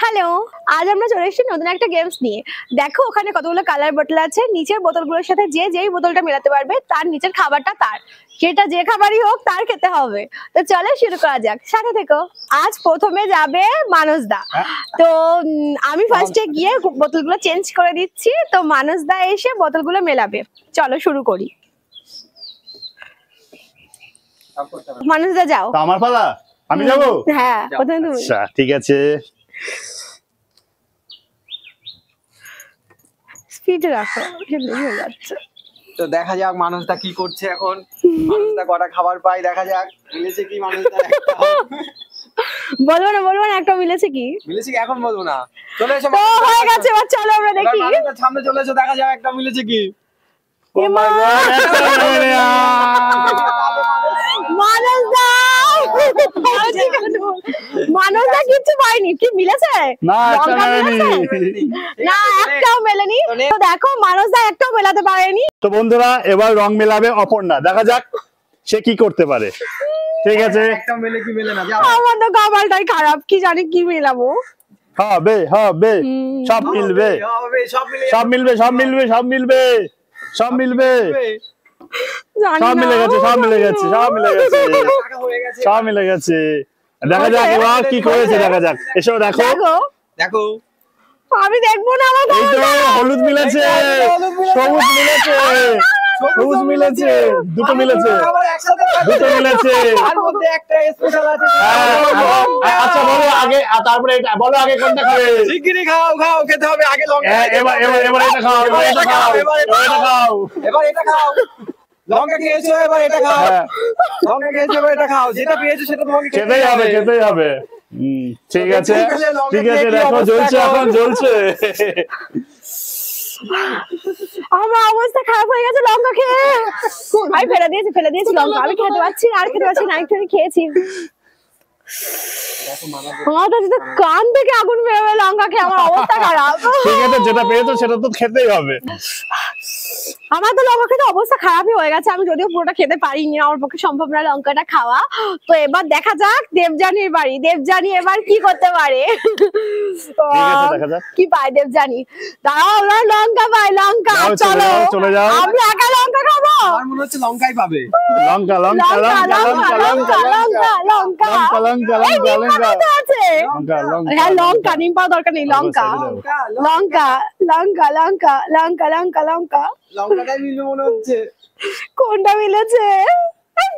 Hello, আজ আমরা চলে এসেছি নতুন একটা গেমস নিয়ে। দেখো ওখানে কতগুলো কালার বোতল আছে, নিচের বোতলগুলোর সাথে যেই বোতলটা মেলাতে পারবে তার নিচের খাবারটা তার, সেটা যে খাবারই হোক তার খেতে হবে। তো চলো শুরু করা যাক, সাথে থেকো। আজ প্রথমে যাবে মানসদা। তো আমি ফার্স্টে গিয়ে বোতলগুলো চেঞ্জ করে দিচ্ছি, তো মানসদা এসে বোতলগুলো মেলাবে। চলো শুরু করি। মানসদা যাও। আমার পালা, আমি যাবো? হ্যাঁ, প্রথমে তুমি। আচ্ছা ঠিক আছে। স্পিড রাখো, দেরি হয়ে যাচ্ছে। তো দেখা যাক মানুষটা কি করছে এখন। মানুষটা কটা খাবার পায় দেখা যাক। মিলেছে কি মানুষটা? বলবো না একটা মিলেছে কি? মিলেছে কি এখন বলবো না। চলে এসো। তো হয়ে গেছে, এবার চলো আমরা দেখি। মানুষটার সামনে চলে এসো, দেখা যাক একটা মিলেছে কি। ও মাই গড, মানসদা কিছু পাইনি। কি মিলেছে? না একটা মেলেনি। না একটাও মেলেনি। তো দেখো মানসদা একটাও মেলাতে পারেনি। তো বন্ধুরা এবার রং মেলাবে অপর্ণা, দেখা যাক সে কি করতে পারে। ঠিক আছে, একটা মেলে কি মেলে না, যাও। আমার তো কপালটাই খারাপ, কি জানি কি মেলাবো। হবে হবে, সব মিলবে, হবে, সব মিলে সব মিলবে, সব মিলবে, সব মিলবে, সব মিলবে, সব মিলে গেছে, সব মিলে গেছে, সব মিলে গেছে, সব মিলে গেছে। দেখা যাক এবার কি করেছে, দেখা যাক। এসো দেখো দেখো। আমি দেখবো না। আমার এই তো হলুদ মিলেছে, সবুজ মিলেছে, সবুজ মিলেছে, দুটো মিলেছে, দুটো মিলেছে। তার মধ্যে একটা স্পেশাল আছে। আচ্ছা বলো আগে, তারপরে এটা বলো, আগে কোনটা খাবে? শিগগিরই খাও, খাও, খেতে হবে আগে লঙ্কা। এবার এবার এবার এটা খাও, এবার এটা খাও, এবার এটা খাও, এবার এটা খাও। লঙ্কা খেয়েছো, এবার এটা খাও। লঙ্কা খেয়েছো, এবার এটা খাও। যেটা পেয়েছো সেটা তোমাকে খেতেই হবে, খেতেই হবে। ঠিক আছে, ঠিক আছে, দেখো জ্বলছে, এখন জ্বলছে। আমার অবস্থা খারাপ হয়ে গেছে লঙ্কা খেয়ে। আমি ফেলে দিয়েছি লঙ্কা। আমি খেতে পারছি না, আর খেতে পারছি না। একটু খেয়েছি। আমার তো কান থেকে আগুন বেরোবে লঙ্কা খেয়ে, আমার অবস্থা খারাপ। ঠিক আছে, যেটা পেয়েছো সেটা তো খেতেই হবে। আমার তো লঙ্কা খেতে অবস্থা খারাপই হয়ে গেছে। আমি যদিও পুরোটা খেতে পারিনি, আমার পক্ষে সম্ভব না লঙ্কাটা খাওয়া। তো এবার দেখা যাক দেবযানীর বাড়ি, দেবযানী এবার কি করতে পারে। কি পায় দেবযানী? দাঁড়াও, আমরা লঙ্কা পাই, লঙ্কা। চলো চলে যাও, আমি একা লঙ্কা খাবো। আমার মনে হচ্ছে লঙ্কাই পাবে। লঙ্কা লঙ্কা লঙ্কা লঙ্কা লঙ্কা লঙ্কা লঙ্কা লঙ্কা লঙ্কা লঙ্কা আছে। হ্যাঁ লঙ্কা, নিম পাওয়া দরকার নেই। লঙ্কা লঙ্কা লঙ্কা লঙ্কা লঙ্কা লঙ্কা লঙ্কা লঙ্কাটাই মিলবে মনে হচ্ছে। কোনটা মিলেছে?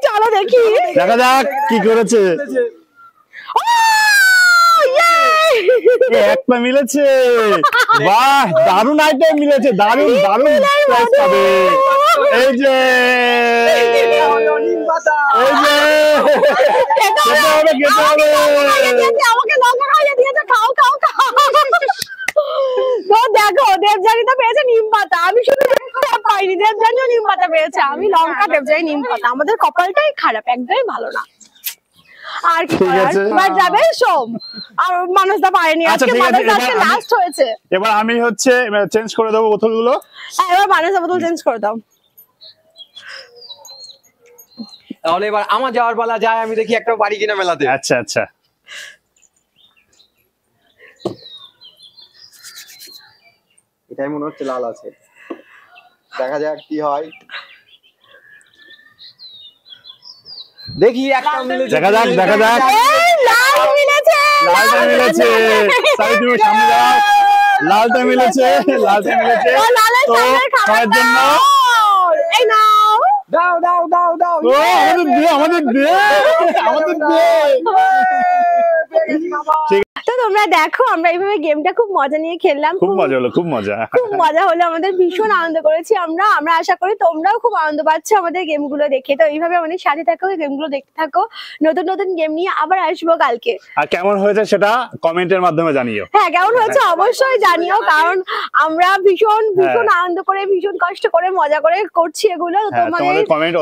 চলো দেখি, দেখা যাক কি করেছে। একটা মিলেছে, বাহ, দারুণ আইটেম মিলেছে, দারুণ দারুণ প্রাইস পাবে। এই যে এই যে খেতে হবে, খেতে হবে। আমাকে লঙ্কা খাইয়ে দিয়েছে, খাও খাও খাও। তো দেখো দেবযানী তো পেয়েছে নিম পাতা, আমি শুধু পাইনি। দেবযানীও নিম পাতা পেয়েছে, আমি লঙ্কা, দেবযানী নিম পাতা। আমাদের কপালটাই খারাপ, একদমই ভালো না। আর কি এবার যাবে সোম, আর মানসদা পারেনি আজকে। মানসদা আজকে লাস্ট হয়েছে। এবার আমি হচ্ছে চেঞ্জ করে দেবো বোতলগুলো। হ্যাঁ এবার মানসদা বোতল চেঞ্জ করে দাও। তাহলে এবার আমার যাওয়ার পালা, যায় আমি দেখি একটা বাড়ি কিনা মেলাতে। আচ্ছা আচ্ছা, এটাই মনে হচ্ছে লাল আছে, দেখা যাক কি হয়। দেখি একটা মিলেছে, দেখা যাক, দেখা যাক। লাল মিলেছে, লালটা মিলেছে। সাই তুমি সামনে যাও, লালটা মিলেছে, লালটা মিলেছে। তো খাওয়ার জন্য এই নাও, দাও দাও দাও দাও। ও আমাদের দে, আমাদের দে, আমাদের দে। তো তোমরা দেখো আমরা এইভাবে গেমটা খুব মজা নিয়ে খেললাম। খুব মজা হলো, খুব মজা, খুব মজা হলো। আমাদের ভীষণ আনন্দ করেছি আমরা। আমরা আশা করি তোমরাও খুব আনন্দ পাচ্ছ আমাদের গেমগুলো দেখে। তো এইভাবে আমাদের সাথে থাকো, গেমগুলো দেখতে থাকো। নতুন নতুন গেম নিয়ে আবার আসবো কালকে। আর কেমন হয়েছে সেটা কমেন্টের মাধ্যমে জানিও। হ্যাঁ কেমন হয়েছে অবশ্যই জানিও, কারণ আমরা ভীষণ ভীষণ আনন্দ করে, ভীষণ কষ্ট করে, মজা করে করছি এগুলো।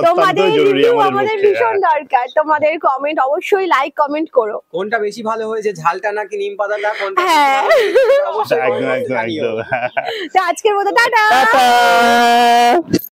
তোমাদের রিভিউ আমাদের ভীষণ দরকার। তোমাদের কমেন্ট অবশ্যই, লাইক কমেন্ট করো। কোনটা বেশি ভালো হয়েছে, ঝালটা নাকি নিম পাতাটা, কোনটা? হ্যাঁ অবশ্যই একদম একদম একদম। তো আজকের মতো টাটা।